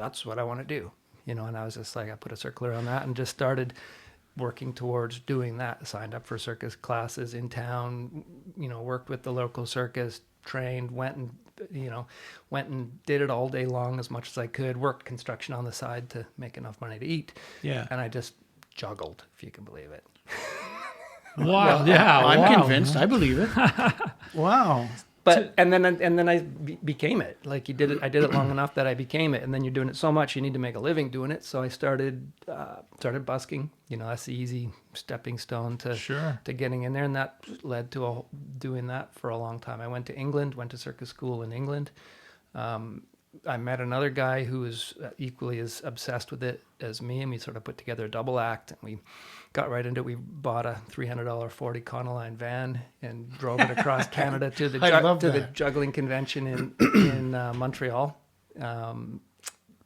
that's what I want to do, you know. And I was just like, I put a circle around that and just started working towards doing that. Signed up for circus classes in town, you know, worked with the local circus, trained, went and did it all day long as much as I could, worked construction on the side to make enough money to eat. Yeah. And I just juggled, if you can believe it. Wow. Yeah. I'm convinced. I believe it. Wow. But and then I became it. Like I did it long enough that I became it. And then you're doing it so much, you need to make a living doing it. So I started busking. You know, that's the easy stepping stone to getting in there, and that led to doing that for a long time. I went to England, went to circus school in England. I met another guy who was equally as obsessed with it as me, and we sort of put together a double act, and we got right into it. We bought a $300 Ford Econoline van and drove it across Canada to the juggling convention in Montreal.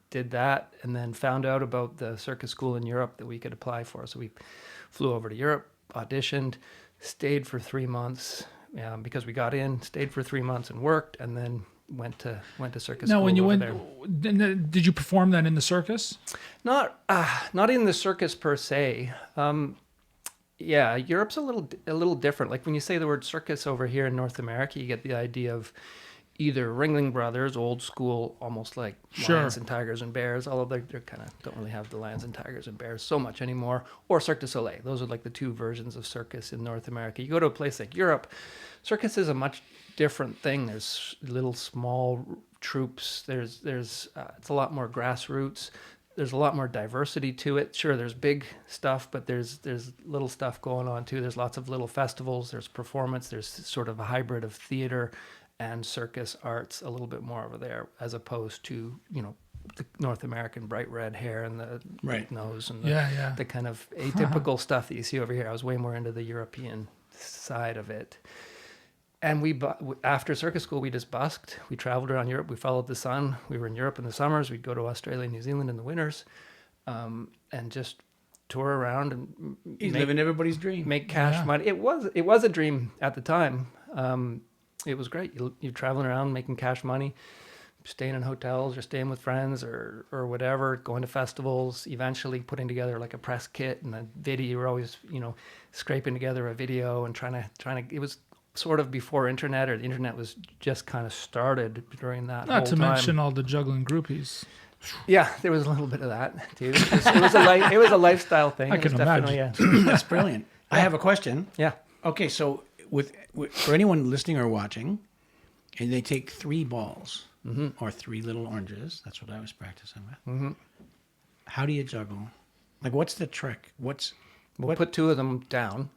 Did that, and then found out about the circus school in Europe that we could apply for. So we flew over to Europe, auditioned, stayed for 3 months because we got in, stayed for 3 months and worked, and then went to circus school. Now, when you went, there. Did you perform then in the circus? Not in the circus per se. Europe's a little different. Like when you say the word circus over here in North America, you get the idea of either Ringling Brothers, old school, almost like lions and tigers and bears, although they're kind of don't really have the lions and tigers and bears so much anymore, or Cirque du Soleil. Those are like the two versions of circus in North America. You go to a place like Europe, circus is a much different thing. There's little small troops. There's it's a lot more grassroots. There's a lot more diversity to it. Sure, there's big stuff, but there's little stuff going on too. There's lots of little festivals. There's performance. There's sort of a hybrid of theater and circus arts a little bit more over there, as opposed to, you know, the North American bright red hair and the nose and the kind of atypical stuff that you see over here. I was way more into the European side of it. And after circus school, we just busked. We traveled around Europe. We followed the sun. We were in Europe in the summers. We'd go to Australia and New Zealand in the winters, and just tour around and living everybody's dream. Make cash money. It was a dream at the time. It was great. You're traveling around making cash money, staying in hotels or staying with friends or whatever, going to festivals, eventually putting together like a press kit and a video. You were always, you know, scraping together a video and trying to, it was sort of before internet, or the internet was just kind of started during that Not to mention all the juggling groupies. Yeah, there was a little bit of that too. It was a lifestyle thing. I can imagine. That's brilliant. I have a question. Yeah. Okay, so with for anyone listening or watching, and they take 3 balls or 3 little oranges. That's what I was practicing with. Mm-hmm. How do you juggle? Like, what's the trick? We'll put 2 of them down.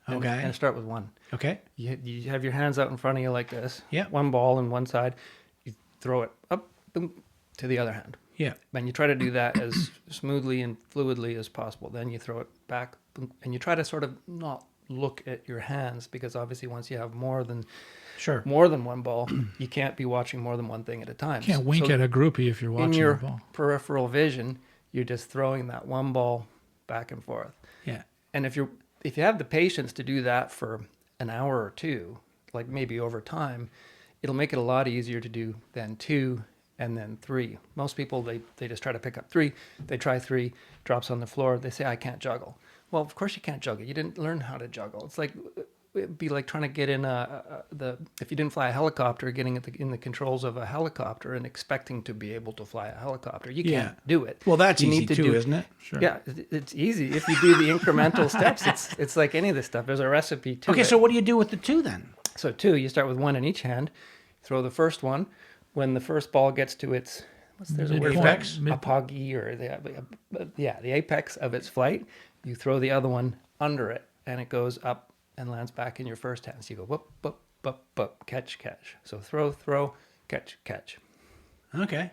Okay. And start with 1. Okay. You have your hands out in front of you like this. Yeah. 1 ball on one side. You throw it up, boom, to the other hand. Yeah. And you try to do that as smoothly and fluidly as possible. Then you throw it back, boom, and you try to sort of not look at your hands, because obviously once you have more than 1 ball, you can't be watching more than one thing at a time. You can't wink at a groupie if you're watching in your the ball. peripheral vision, you're just throwing that 1 ball back and forth. Yeah. And if you have the patience to do that for an hour or 2, like maybe over time, it'll make it a lot easier to do than 2 and then 3. Most people, they just try to pick up 3. They try 3, drops on the floor. They say, I can't juggle. Well, of course you can't juggle. You didn't learn how to juggle. It's like, it'd be like trying to get in if you didn't fly a helicopter, getting in the controls of a helicopter and expecting to be able to fly a helicopter. You can't do it. Well, that's easy too, isn't it? Sure. Yeah, it's easy if you do the incremental steps. It's like any of this stuff. There's a recipe to it. Okay, so what do you do with the 2 then? So 2, you start with 1 in each hand. Throw the first one. When the first ball gets to its apex, apogee, or the apex of its flight, you throw the other one under it, and it goes up and lands back in your first hand. So you go whoop, whoop, whoop, whoop, catch, catch. So throw, catch, catch. Okay.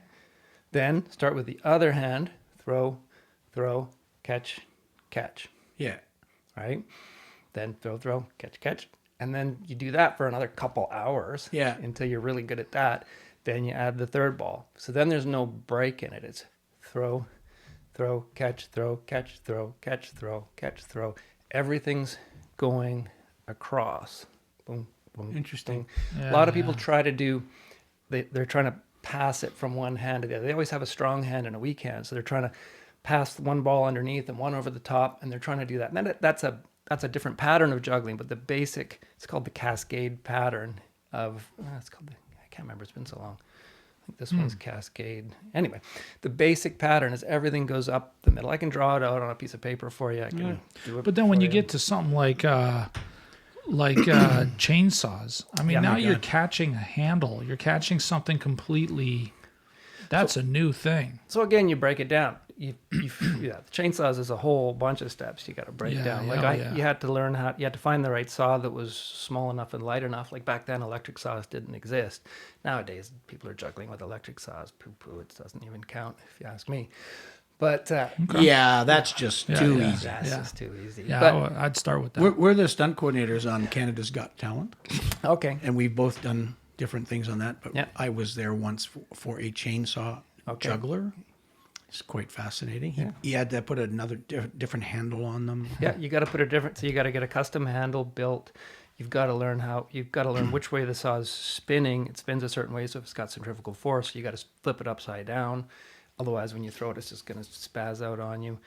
Then start with the other hand. Throw, catch, catch. Yeah. Right? Then throw, catch, catch. And then you do that for another couple hours. Yeah. Until you're really good at that. Then you add the 3rd ball. So then there's no break in it. It's throw, catch, throw, catch, throw, catch, throw, catch, throw. Everything's going across. Boom, boom. Interesting. Boom. A lot of people try to do, they're trying to pass it from one hand to the other. They always have a strong hand and a weak hand, so they're trying to pass one ball underneath and one over the top, and they're trying to do that. And then that's a different pattern of juggling, but the basic, it's called the cascade pattern of, it's called, I can't remember, it's been so long. I think this one's cascade. Anyway, the basic pattern is everything goes up the middle. I can draw it out on a piece of paper for you. I can do it. But then when for you get to something like chainsaws, I mean, now you're catching a handle. You're catching something completely. That's a new thing. So again, you break it down. The chainsaws is a whole bunch of steps you got to break down. You had to learn you had to find the right saw that was small enough and light enough. Like back then, electric saws didn't exist. Nowadays, people are juggling with electric saws. Poo-poo, it doesn't even count if you ask me. But that's just too easy. That's just too easy. Yeah, but, I'd start with that. We're the stunt coordinators on Canada's Got Talent. Okay. And we've both done different things on that. But Yeah. I was there once for a chainsaw juggler. It's quite fascinating. He had to put another different handle on them. Yeah, you got to put so you got to get a custom handle built. You've got to learn which way the saw is spinning. It spins a certain way, so if it's got centrifugal force, you got to flip it upside down. Otherwise, when you throw it, it's just going to spaz out on you.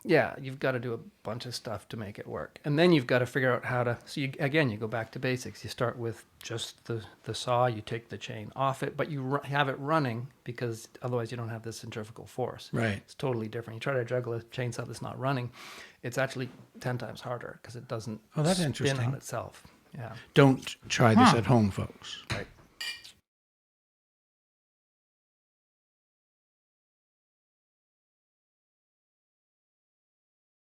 Yeah, you've got to do a bunch of stuff to make it work. And then you've got to figure out how to... So, you go back to basics. You start with just the saw. You take the chain off it, but you have it running because otherwise you don't have this centrifugal force. Right. It's totally different. You try to juggle a chainsaw that's not running, it's actually 10 times harder because it doesn't that's spin interesting. on itself. Yeah. Don't try this at home, folks. Right.